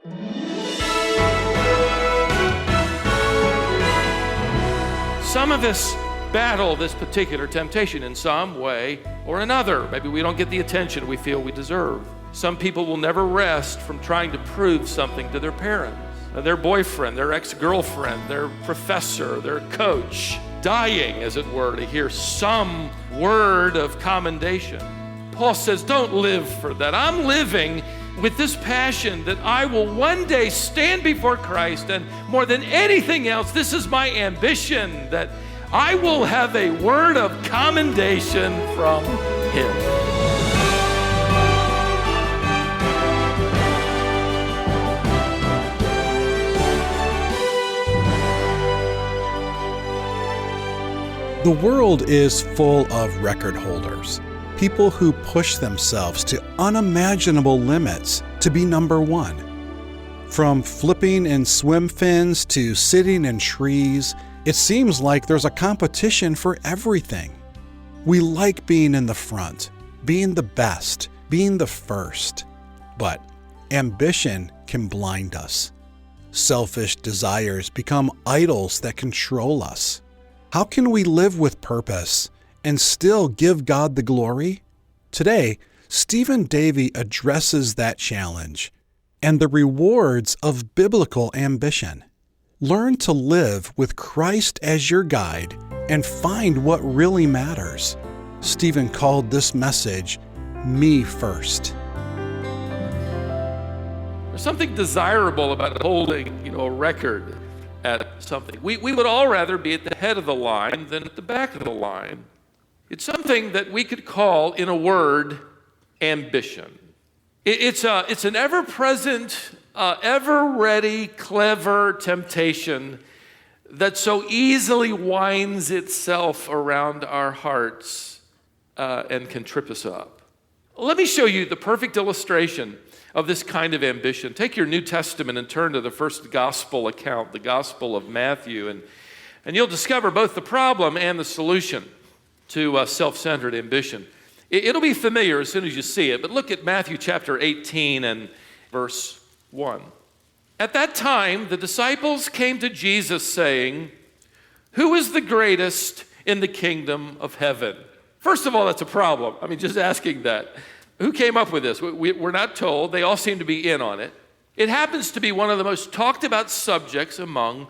Some of us battle this particular temptation in some way or another. Maybe we don't get the attention we feel we deserve. Some people will never rest from trying to prove something to their parents, their boyfriend, their ex-girlfriend, their professor, their coach, dying, as it were, to hear some word of commendation. Paul says, don't live for that. I'm living with this passion that I will one day stand before Christ, and more than anything else, this is my ambition, that I will have a word of commendation from Him. The world is full of record holders. People who push themselves to unimaginable limits to be number one. From flipping in swim fins to sitting in trees, it seems like there's a competition for everything. We like being in the front, being the best, being the first. But ambition can blind us. Selfish desires become idols that control us. How can we live with purpose and still give God the glory? Today, Stephen Davey addresses that challenge and the rewards of biblical ambition. Learn to live with Christ as your guide and find what really matters. Stephen called this message, Me First. There's something desirable about holding, a record at something. We would all rather be at the head of the line than at the back of the line. It's something that we could call, in a word, ambition. It's an ever-present, ever-ready, clever temptation that so easily winds itself around our hearts and can trip us up. Let me show you the perfect illustration of this kind of ambition. Take your New Testament and turn to the first gospel account, the Gospel of Matthew, and you'll discover both the problem and the solution to self-centered ambition. It'll be familiar as soon as you see it, but look at Matthew chapter 18 and verse 1. At that time, the disciples came to Jesus saying, "Who is the greatest in the kingdom of heaven?" First of all, that's a problem. Just asking that. Who came up with this? We're not told. They all seem to be in on it. It happens to be one of the most talked about subjects among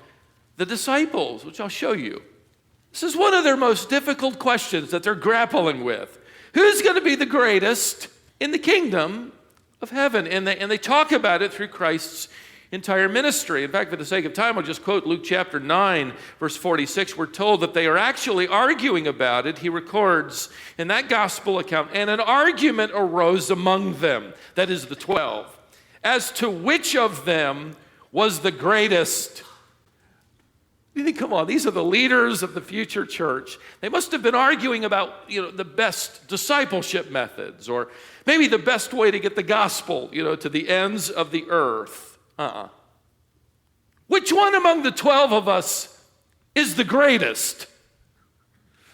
the disciples, which I'll show you. This is one of their most difficult questions that they're grappling with. Who's going to be the greatest in the kingdom of heaven? And they talk about it through Christ's entire ministry. In fact, for the sake of time, I'll just quote Luke chapter 9, verse 46. We're told that they are actually arguing about it. He records in that gospel account, and an argument arose among them, that is the 12, as to which of them was the greatest. You think, come on, these are the leaders of the future church. They must have been arguing about, the best discipleship methods, or maybe the best way to get the gospel, to the ends of the earth. Which one among the 12 of us is the greatest?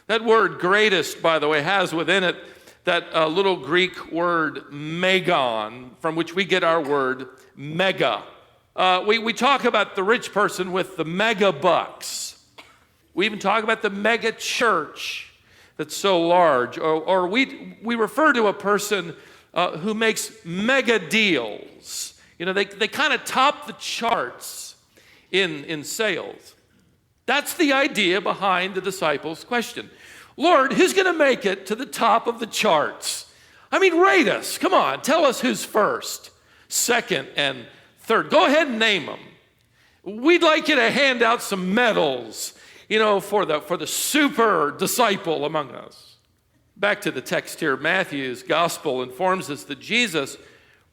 That word greatest, by the way, has within it that little Greek word megon, from which we get our word mega. We talk about the rich person with the mega bucks. We even talk about the mega church that's so large. Or we refer to a person who makes mega deals. They kind of top the charts in sales. That's the idea behind the disciples' question. Lord, who's going to make it to the top of the charts? Rate us. Come on, tell us who's first, second, and third. Go ahead and name them. We'd like you to hand out some medals, for the super disciple among us. Back to the text here. Matthew's gospel informs us that Jesus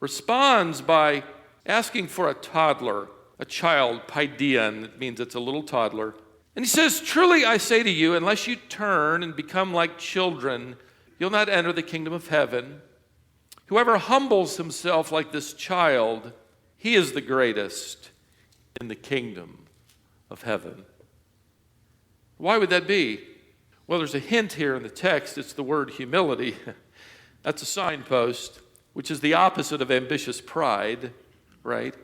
responds by asking for a toddler, a child, paideon. It means it's a little toddler. And he says, "Truly I say to you, unless you turn and become like children, you'll not enter the kingdom of heaven. Whoever humbles himself like this child, he is the greatest in the kingdom of heaven." Why would that be? Well, there's a hint here in the text. It's the word humility. That's a signpost, which is the opposite of ambitious pride, right?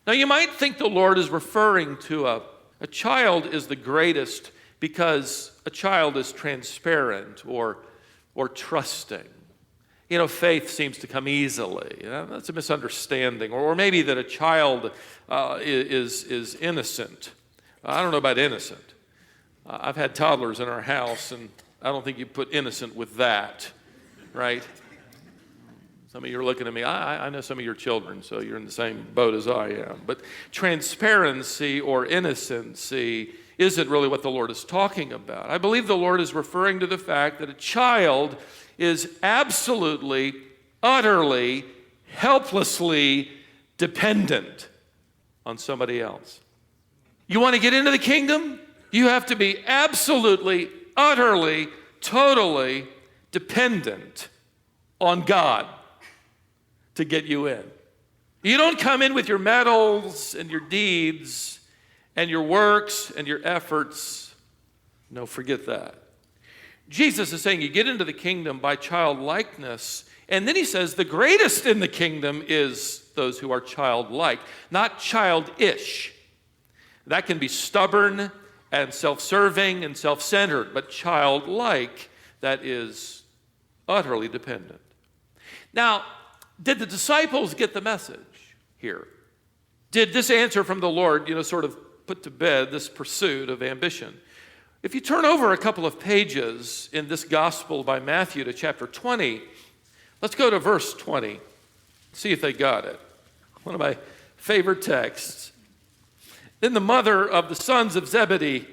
Now, you might think the Lord is referring to a child is the greatest because a child is transparent or trusting. Faith seems to come easily. That's a misunderstanding. Or maybe that a child is innocent. I don't know about innocent. I've had toddlers in our house, and I don't think you put innocent with that, right? Some of you are looking at me. I know some of your children, so you're in the same boat as I am. But transparency or innocency isn't really what the Lord is talking about. I believe the Lord is referring to the fact that a child is absolutely, utterly, helplessly dependent on somebody else. You want to get into the kingdom? You have to be absolutely, utterly, totally dependent on God to get you in. You don't come in with your medals and your deeds and your works and your efforts. No, forget that. Jesus is saying you get into the kingdom by childlikeness, and then he says the greatest in the kingdom is those who are childlike, not childish. That can be stubborn and self-serving and self-centered, but childlike, that is utterly dependent. Now, did the disciples get the message here? Did this answer from the Lord, sort of put to bed this pursuit of ambition? If you turn over a couple of pages in this gospel by Matthew to chapter 20, let's go to verse 20. See if they got it. One of my favorite texts. Then the mother of the sons of Zebedee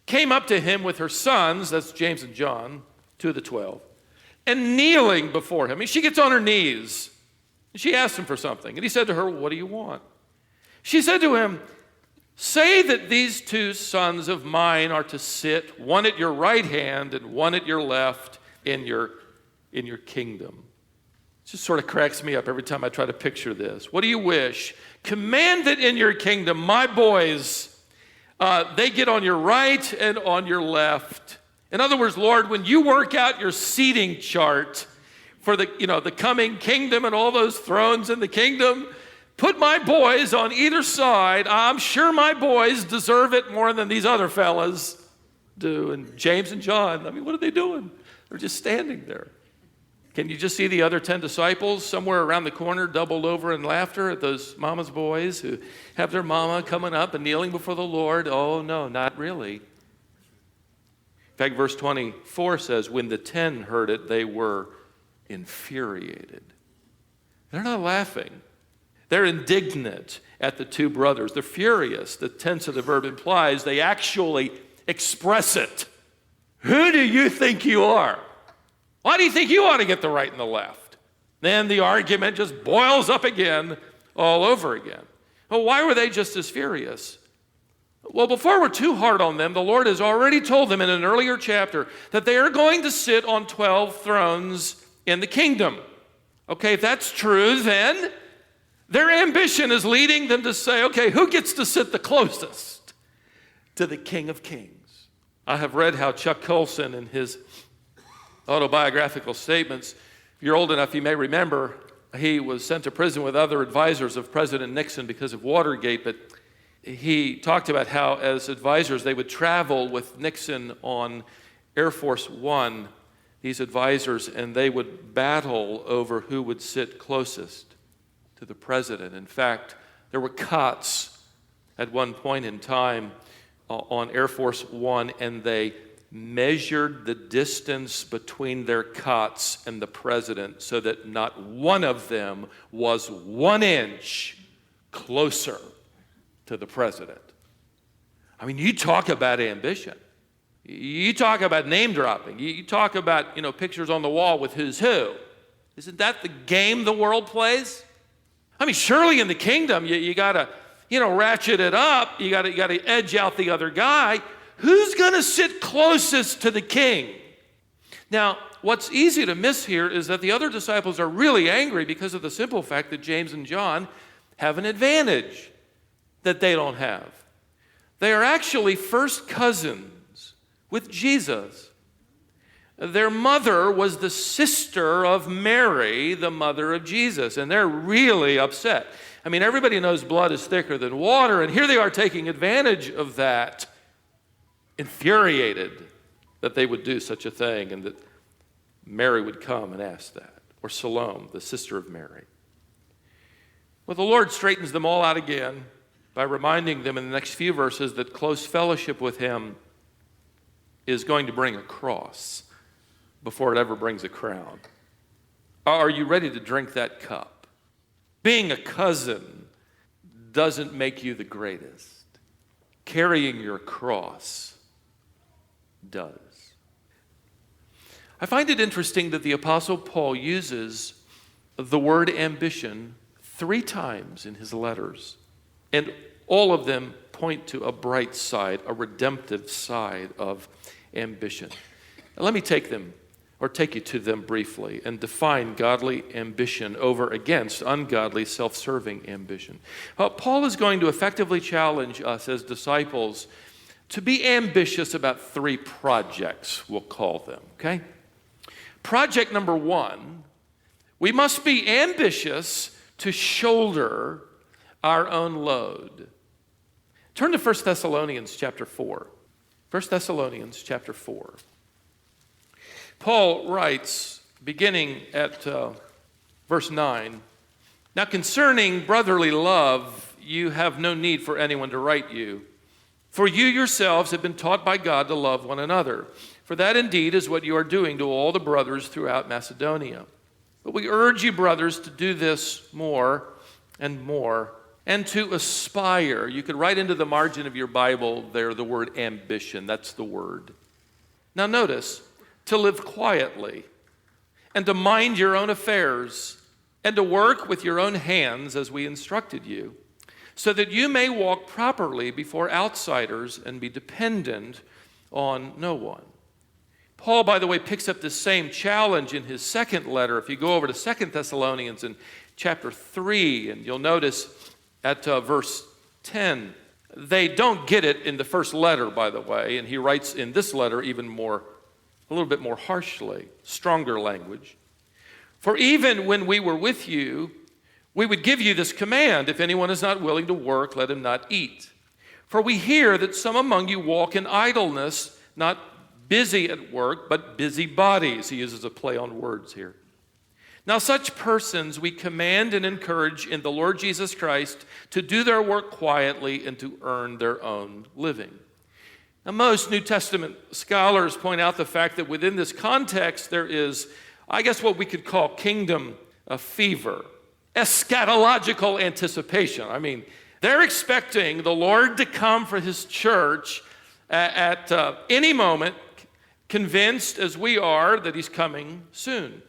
came up to him with her sons, that's James and John, 2 of the 12, and kneeling before him. She gets on her knees, and she asked him for something. And he said to her, "What do you want?" She said to him, "Say that these 2 sons of mine are to sit, one at your right hand and one at your left in your kingdom." It just sort of cracks me up every time I try to picture this. What do you wish? Command that in your kingdom, my boys, they get on your right and on your left. In other words, Lord, when you work out your seating chart for the coming kingdom and all those thrones in the kingdom, put my boys on either side. I'm sure my boys deserve it more than these other fellas do. And James and John, what are they doing? They're just standing there. Can you just see the other 10 disciples somewhere around the corner doubled over in laughter at those mama's boys who have their mama coming up and kneeling before the Lord? Oh, no, not really. In fact, verse 24 says, when the 10 heard it, they were infuriated. They're not laughing. They're indignant at the 2 brothers. They're furious. The tense of the verb implies they actually express it. Who do you think you are? Why do you think you ought to get the right and the left? Then the argument just boils up again, all over again. Well, why were they just as furious? Well, before we're too hard on them, the Lord has already told them in an earlier chapter that they are going to sit on 12 thrones in the kingdom. Okay, if that's true, then their ambition is leading them to say, okay, who gets to sit the closest to the King of Kings? I have read how Chuck Colson in his autobiographical statements, if you're old enough, you may remember, he was sent to prison with other advisors of President Nixon because of Watergate, but he talked about how as advisors they would travel with Nixon on Air Force One, these advisors, and they would battle over who would sit closest to the president. In fact, there were cots at one point in time on Air Force One, and they measured the distance between their cots and the president so that not one of them was 1 inch closer to the president. You talk about ambition. You talk about name dropping. You talk about, pictures on the wall with who's who. Isn't that the game the world plays? Surely in the kingdom, you got to, ratchet it up. You got to edge out the other guy. Who's going to sit closest to the king? Now, what's easy to miss here is that the other disciples are really angry because of the simple fact that James and John have an advantage that they don't have. They are actually first cousins with Jesus. Their mother was the sister of Mary, the mother of Jesus, and they're really upset. I mean, everybody knows blood is thicker than water, and here they are taking advantage of that, infuriated that they would do such a thing and that Mary would come and ask that, or Salome, the sister of Mary. Well, the Lord straightens them all out again by reminding them in the next few verses that close fellowship with him is going to bring a cross before it ever brings a crown. Are you ready to drink that cup? Being a cousin doesn't make you the greatest. Carrying your cross does. I find it interesting that the Apostle Paul uses the word ambition 3 times in his letters, and all of them point to a bright side, a redemptive side of ambition. Now, let me take you to them briefly and define godly ambition over against ungodly self-serving ambition. Paul is going to effectively challenge us as disciples to be ambitious about 3 projects, we'll call them, okay? Project number 1, we must be ambitious to shoulder our own load. Turn to 1 Thessalonians chapter 4. 1 Thessalonians chapter 4. Paul writes, beginning at verse 9, "Now concerning brotherly love, you have no need for anyone to write you, for you yourselves have been taught by God to love one another. For that indeed is what you are doing to all the brothers throughout Macedonia. But we urge you, brothers, to do this more and more, and to aspire." You could write into the margin of your Bible there the word ambition. That's the word. Now notice, to live quietly, and to mind your own affairs, and to work with your own hands as we instructed you, so that you may walk properly before outsiders and be dependent on no one. Paul, by the way, picks up this same challenge in his second letter. If you go over to 2 Thessalonians in chapter 3, and you'll notice at verse 10, they don't get it in the first letter, by the way, and he writes in this letter a little bit more harshly, stronger language. "For even when we were with you, we would give you this command: if anyone is not willing to work, let him not eat. For we hear that some among you walk in idleness, not busy at work, but busy bodies." He uses a play on words here. "Now such persons we command and encourage in the Lord Jesus Christ to do their work quietly and to earn their own living." Now, most New Testament scholars point out the fact that within this context there is, I guess, what we could call kingdom fever, eschatological anticipation. I mean, they're expecting the Lord to come for his church at any moment, convinced as we are that he's coming soon.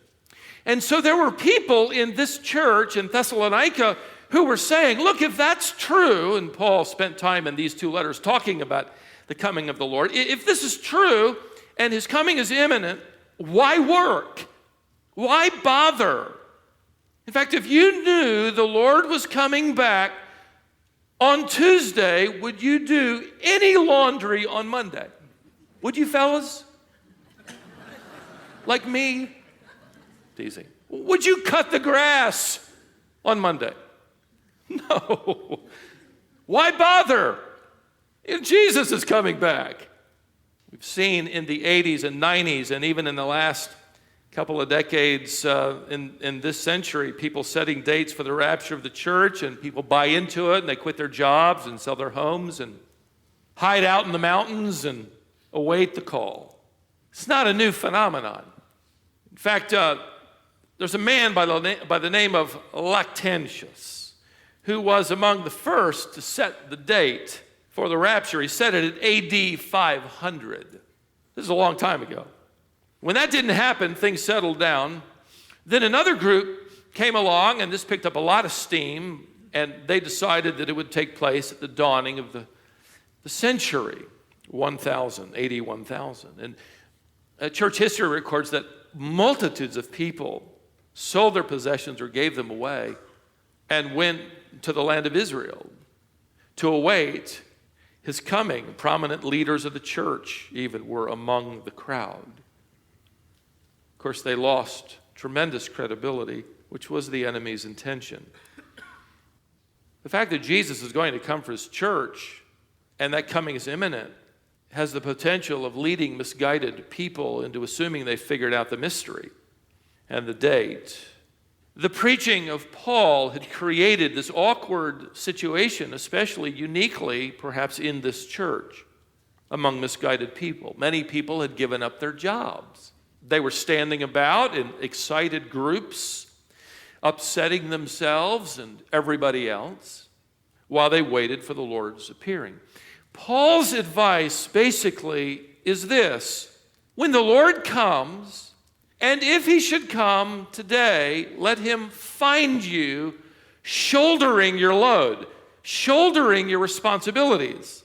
And so there were people in this church in Thessalonica who were saying, look, if that's true, and Paul spent time in these 2 letters talking about the coming of the Lord. If this is true and his coming is imminent, why work? Why bother? In fact, if you knew the Lord was coming back on Tuesday, would you do any laundry on Monday? Would you, fellas? Like me? Teasing. Would you cut the grass on Monday? No. Why bother? Jesus is coming back. We've seen in the 80s and 90s and even in the last couple of decades in this century, people setting dates for the rapture of the church, and people buy into it and they quit their jobs and sell their homes and hide out in the mountains and await the call. It's not a new phenomenon. In fact, there's a man by the name of Lactantius who was among the first to set the date for the rapture. He set it at AD 500. This is a long time ago. When that didn't happen, things settled down. Then another group came along, and this picked up a lot of steam, and they decided that it would take place at the dawning of the century, 1000, AD 1000. And church history records that multitudes of people sold their possessions or gave them away and went to the land of Israel to await his coming. Prominent leaders of the church even were among the crowd. course, they lost tremendous credibility, which was the enemy's intention. The fact that Jesus is going to come for his church, and that coming is imminent, has the potential of leading misguided people into assuming they figured out the mystery and the date. The preaching of Paul had created this awkward situation, especially uniquely, perhaps in this church, among misguided people. Many people had given up their jobs. They were standing about in excited groups, upsetting themselves and everybody else while they waited for the Lord's appearing. Paul's advice basically is this: when the Lord comes, and if he should come today, let him find you shouldering your load, shouldering your responsibilities,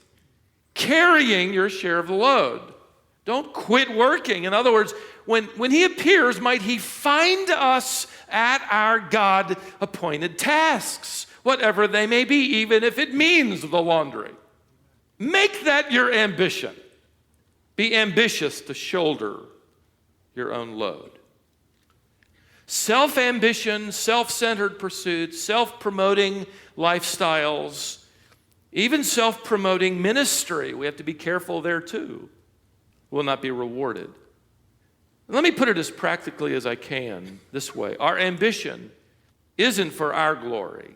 carrying your share of the load. Don't quit working. In other words, when he appears, might he find us at our God-appointed tasks, whatever they may be, even if it means the laundry. Make that your ambition. Be ambitious to shoulder your own load. Self-ambition, self-centered pursuits, self-promoting lifestyles, even self-promoting ministry, we have to be careful there too, will not be rewarded. Let me put it as practically as I can this way. Our ambition isn't for our glory.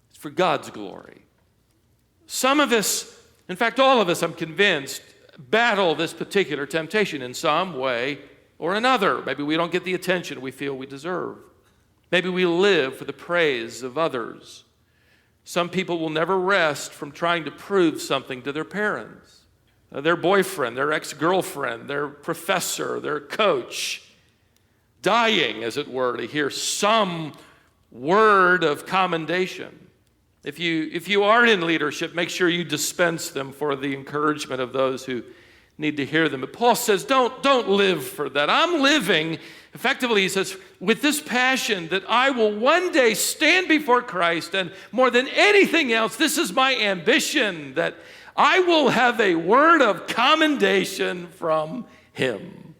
It's for God's glory. Some of us, in fact, all of us, I'm convinced, battle this particular temptation in some way or another. Maybe we don't get the attention we feel we deserve. Maybe we live for the praise of others. Some people will never rest from trying to prove something to their parents, their boyfriend, their ex-girlfriend, their professor, their coach, dying, as it were, to hear some word of commendation. If you aren't in leadership, make sure you dispense them for the encouragement of those who need to hear them. But Paul says, don't live for that. I'm living, effectively, he says, with this passion that I will one day stand before Christ, and more than anything else, this is my ambition, that I will have a word of commendation from him.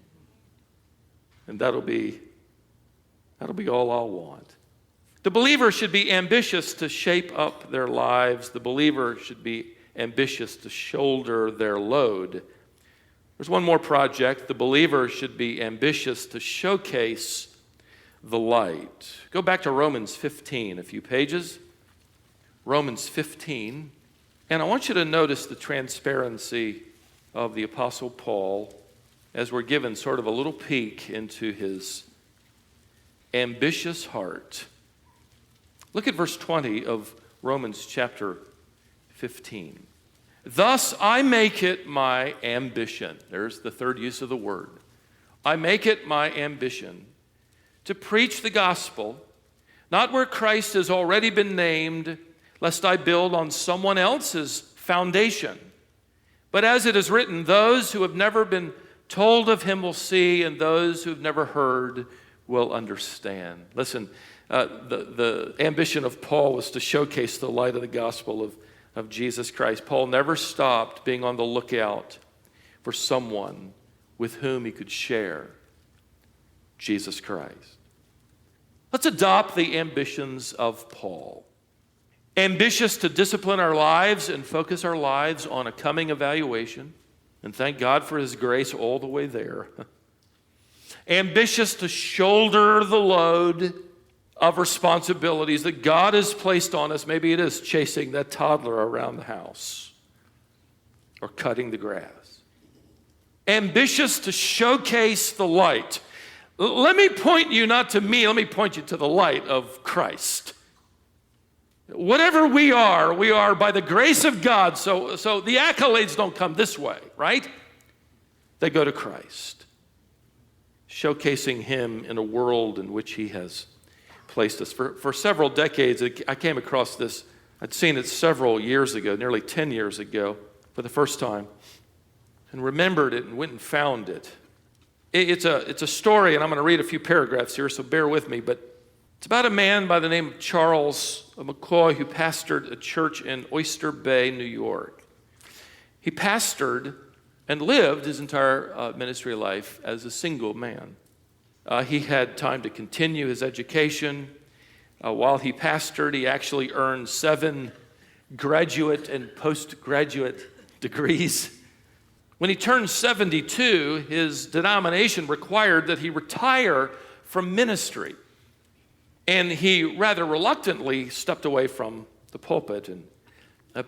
And that'll be all I'll want. The believer should be ambitious to shape up their lives. The believer should be ambitious to shoulder their load. There's one more project. The believer should be ambitious to showcase the light. Go back to Romans 15, a few pages. Romans 15. And I want you to notice the transparency of the Apostle Paul as we're given sort of a little peek into his ambitious heart. Look at verse 20 of Romans chapter 15. Thus I make it my ambition. There's the third use of the word. I make it my ambition to preach the gospel, not where Christ has already been named, lest I build on someone else's foundation. But as it is written, those who have never been told of him will see, and those who have never heard will understand. Listen, the ambition of Paul was to showcase the light of the gospel of Jesus Christ. Paul never stopped being on the lookout for someone with whom he could share Jesus Christ. Let's adopt the ambitions of Paul. Ambitious to discipline our lives and focus our lives on a coming evaluation, and thank God for his grace all the way there. Ambitious to shoulder the load of responsibilities that God has placed on us. Maybe it is chasing that toddler around the house or cutting the grass. Ambitious to showcase the light. Let me point you not to me, let me point you to the light of Christ. Whatever we are by the grace of God. So the accolades don't come this way, right? They go to Christ, showcasing him in a world in which he has placed us. For several decades, I came across this. I'd seen it several years ago, nearly 10 years ago, for the first time, and remembered it and went and found it. It's a story, and I'm going to read a few paragraphs here, so bear with me, but it's about a man by the name of Charles McCoy who pastored a church in Oyster Bay, New York. He pastored and lived his entire ministry life as a single man. He had time to continue his education. While he pastored, he actually earned 7 graduate and postgraduate degrees. When he turned 72, his denomination required that he retire from ministry. And he rather reluctantly stepped away from the pulpit and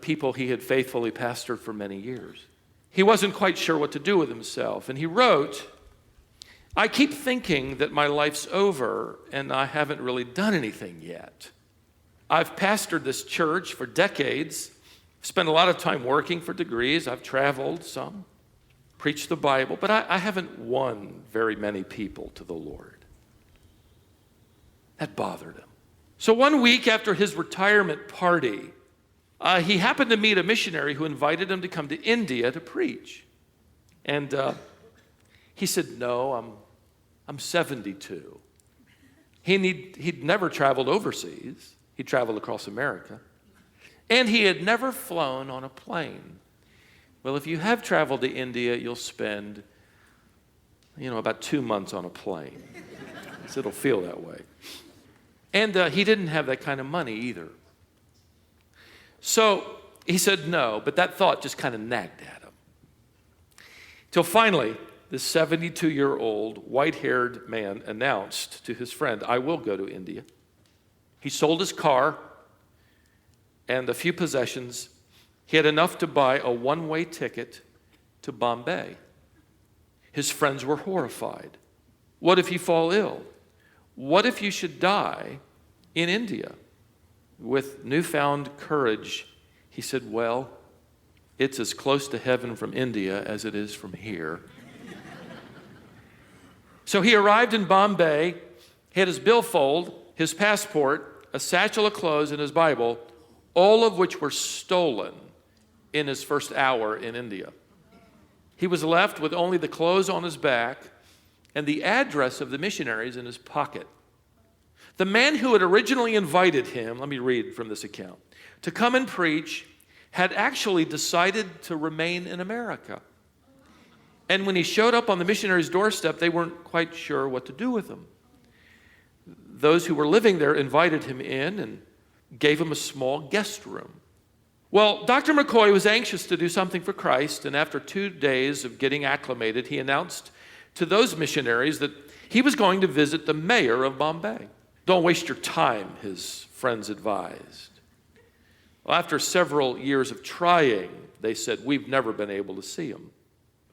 people he had faithfully pastored for many years. He wasn't quite sure what to do with himself, and he wrote, "I keep thinking that my life's over and I haven't really done anything yet. I've pastored this church for decades, spent a lot of time working for degrees, I've traveled some, preached the Bible, but I haven't won very many people to the Lord." That bothered him. So one week after his retirement party, he happened to meet a missionary who invited him to come to India to preach. And he said, "No, I'm 72. He'd never traveled overseas. He traveled across America. And he had never flown on a plane. Well, if you have traveled to India, you'll spend, about 2 months on a plane. So it'll feel that way. And he didn't have that kind of money either. So he said no, but that thought just kind of nagged at him. Till finally, this 72-year-old white-haired man announced to his friend, "I will go to India." He sold his car and a few possessions. He had enough to buy a one-way ticket to Bombay. His friends were horrified. What if you fall ill? What if you should die in India? With newfound courage, he said, "Well, it's as close to heaven from India as it is from here." So he arrived in Bombay, had his billfold, his passport, a satchel of clothes, and his Bible, all of which were stolen in his first hour in India. He was left with only the clothes on his back and the address of the missionaries in his pocket. The man who had originally invited him, let me read from this account, to come and preach, had actually decided to remain in America. And when he showed up on the missionary's doorstep, they weren't quite sure what to do with him. Those who were living there invited him in and gave him a small guest room. Well, Dr. McCoy was anxious to do something for Christ, and after 2 days of getting acclimated, he announced to those missionaries that he was going to visit the mayor of Bombay. "Don't waste your time," his friends advised. Well, after several years of trying, they said, "We've never been able to see him."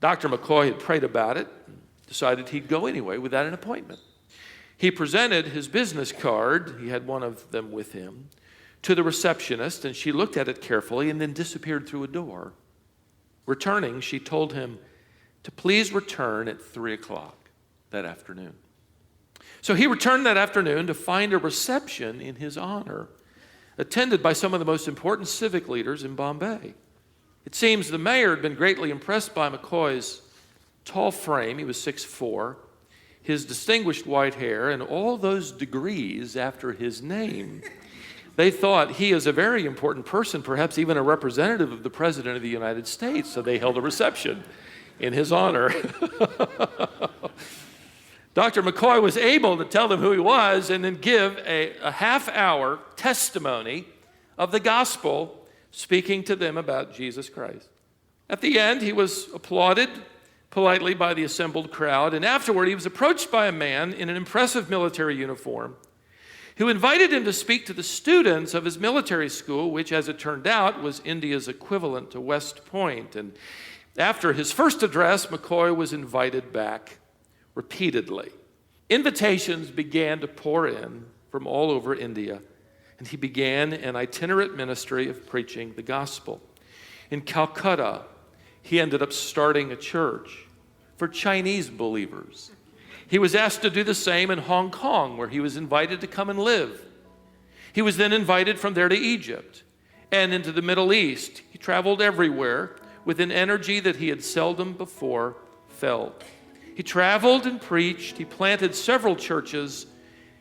Dr. McCoy had prayed about it and decided he'd go anyway without an appointment. He presented his business card, he had one of them with him, to the receptionist, and she looked at it carefully and then disappeared through a door. Returning, she told him to please return at 3:00 that afternoon. So he returned that afternoon to find a reception in his honor, attended by some of the most important civic leaders in Bombay. It seems the mayor had been greatly impressed by McCoy's tall frame, he was 6'4", his distinguished white hair, and all those degrees after his name. They thought he is a very important person, perhaps even a representative of the President of the United States, so they held a reception in his honor. Dr. McCoy was able to tell them who he was and then give a half-hour testimony of the gospel, speaking to them about Jesus Christ. At the end, he was applauded politely by the assembled crowd, and afterward he was approached by a man in an impressive military uniform who invited him to speak to the students of his military school, which, as it turned out, was India's equivalent to West Point. And after his first address, McCoy was invited back repeatedly. Invitations began to pour in from all over India, and he began an itinerant ministry of preaching the gospel. In Calcutta, he ended up starting a church for Chinese believers. He was asked to do the same in Hong Kong, where he was invited to come and live. He was then invited from there to Egypt and into the Middle East. He traveled everywhere with an energy that he had seldom before felt. He traveled and preached. He planted several churches.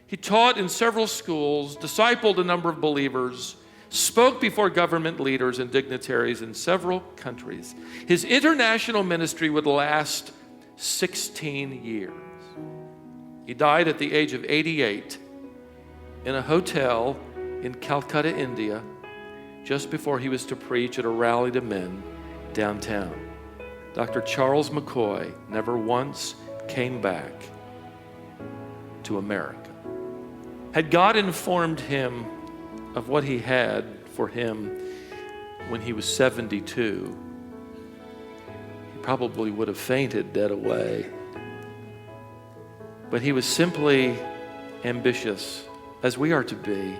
He taught in several schools, discipled a number of believers, spoke before government leaders and dignitaries in several countries. His international ministry would last 16 years. He died at the age of 88 in a hotel in Calcutta, India, just before he was to preach at a rally to men downtown. Dr. Charles McCoy never once came back to America. Had God informed him of what he had for him when he was 72, he probably would have fainted dead away. But he was simply ambitious, as we are to be,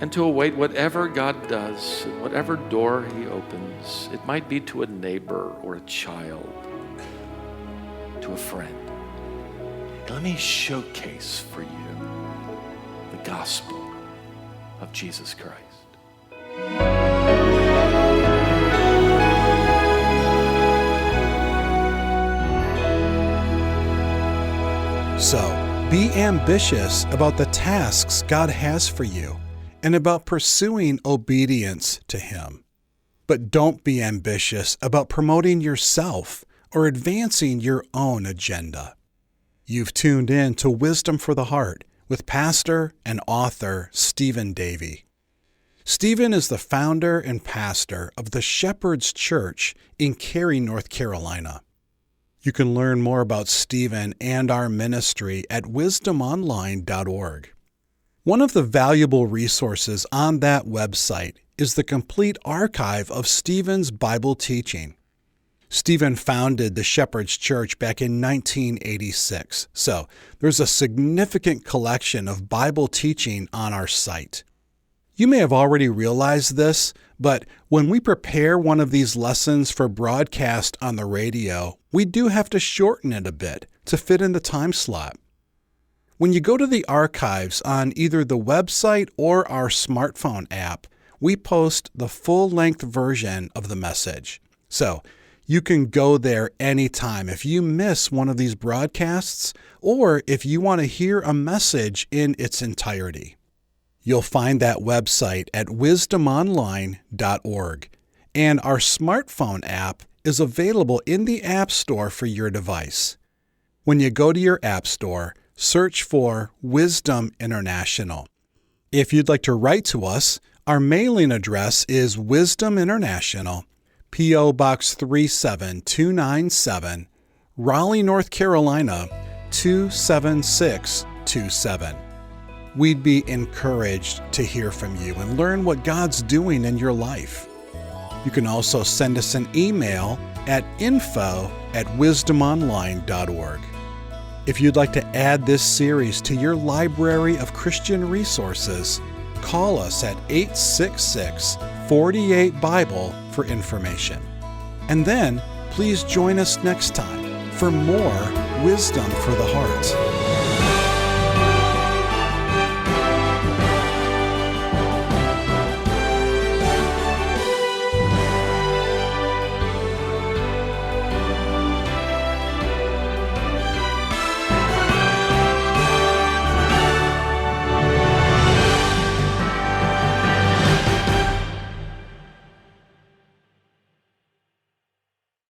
and to await whatever God does and whatever door he opens. It might be to a neighbor or a child, to a friend. Let me showcase for you the gospel of Jesus Christ. So, be ambitious about the tasks God has for you and about pursuing obedience to Him. But don't be ambitious about promoting yourself or advancing your own agenda. You've tuned in to Wisdom for the Heart with pastor and author Stephen Davey. Stephen is the founder and pastor of the Shepherd's Church in Cary, North Carolina. You can learn more about Stephen and our ministry at wisdomonline.org. One of the valuable resources on that website is the complete archive of Stephen's Bible teaching. Stephen founded the Shepherd's Church back in 1986, so there's a significant collection of Bible teaching on our site. You may have already realized this, but when we prepare one of these lessons for broadcast on the radio, we do have to shorten it a bit to fit in the time slot. When you go to the archives on either the website or our smartphone app, we post the full-length version of the message. So you can go there anytime if you miss one of these broadcasts or if you want to hear a message in its entirety. You'll find that website at wisdomonline.org, and our smartphone app is available in the App Store for your device. When you go to your App Store, search for Wisdom International. If you'd like to write to us, our mailing address is Wisdom International, P.O. Box 37297, Raleigh, North Carolina, 27627. We'd be encouraged to hear from you and learn what God's doing in your life. You can also send us an email at info@wisdomonline.org. If you'd like to add this series to your library of Christian resources, call us at 866-48-BIBLE for information. And then, please join us next time for more Wisdom for the Heart.